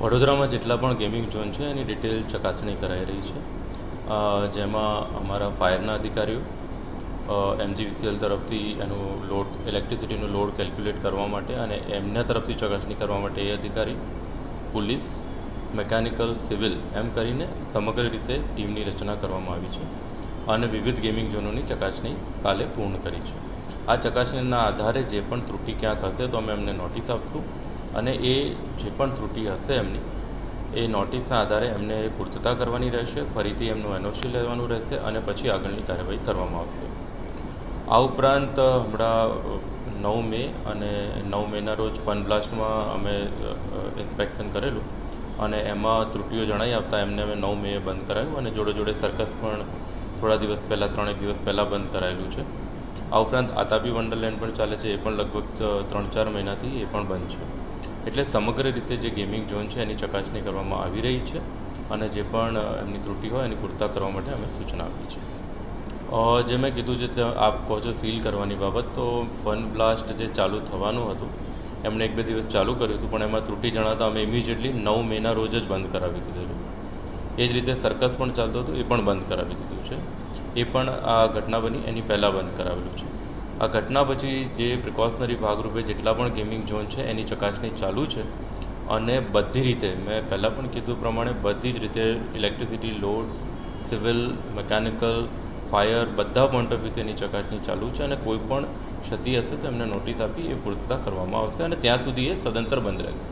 વડોદરામાં જેટલા પણ ગેમિંગ ઝોન છે એની ડિટેલ ચકાસણી કરાઈ રહી છે, જેમાં અમારા ફાયરના અધિકારીઓ MGVCL તરફથી એનું લોડ ઇલેક્ટ્રિસિટીનું લોડ કેલ્ક્યુલેટ કરવા માટે અને એમના તરફથી ચકાસણી કરવા માટે એ અધિકારી, પોલીસ, મેકેનિકલ, સિવિલ એમ કરીને સમગ્ર રીતે ટીમની રચના કરવામાં આવી છે અને વિવિધ ગેમિંગ ઝોનોની ચકાસણી કાલે પૂર્ણ કરી છે. આ ચકાસણીના આધારે જે પણ ત્રુટિ ક્યાંક હશે તો અમે એમને નોટિસ આપશું અને એ જે પણ ત્રુટિ હશે એમની એ નોટિસના આધારે એમને પૂર્તતા કરવાની રહેશે, ફરીથી એમનું NOC લેવાનું રહેશે અને પછી આગળની કાર્યવાહી કરવામાં આવશે. આ ઉપરાંત હમણાં 9 મે અને 9 મેના રોજ ફન બ્લાસ્ટમાં અમે ઇન્સ્પેક્શન કરેલું અને એમાં ત્રુટિઓ જણાઈ આવતા એમને અમે 9 મે બંધ કરાવ્યું અને જોડે જોડે સર્કસ પણ થોડા દિવસ પહેલાં 3 દિવસ પહેલાં બંધ કરાયેલું છે. આ ઉપરાંત આતાબી વંડરલેન્ડ પણ ચાલે છે, એ પણ લગભગ 3-4 મહિનાથી એ પણ બંધ છે. એટલે સમગ્ર રીતે જે ગેમિંગ ઝોન છે એની ચકાસણી કરવામાં આવી રહી છે અને જે પણ એમની ત્રુટિ હોય એની પૂરતા કરવા માટે અમે સૂચના આપી છે. જે મેં કીધું છે આપ કહો છો સીલ કરવાની બાબત, તો ફન બ્લાસ્ટ જે ચાલુ થવાનું હતું એમણે 1-2 દિવસ ચાલુ કર્યું હતું, પણ એમાં ત્રુટિ જણાતા અમે ઇમિડિયેટલી 9 મેના રોજ જ બંધ કરાવી દીધેલું. એ જ રીતે સર્કસ પણ ચાલતું હતું, એ પણ બંધ કરાવી દીધું છે. એ પણ આ ઘટના બની એની પહેલાં બંધ કરાવેલું છે. આ ઘટના પછી જે પ્રિકોશનરી ભાગરૂપે જેટલા પણ ગેમિંગ ઝોન છે એની ચકાસણી ચાલુ છે અને બધી રીતે મેં પહેલાં પણ કીધું પ્રમાણે બધી જ રીતે electricity, load, civil, mechanical, fire બધા પોઈન્ટ ઓફ વ્યૂ તેની ચકાસણી ચાલુ છે અને કોઈ પણ ક્ષતિ હશે તો એમને નોટિસ આપી એ પૂર્તતા કરવામાં આવશે અને ત્યાં સુધી એ સદંતર બંધ રહેશે.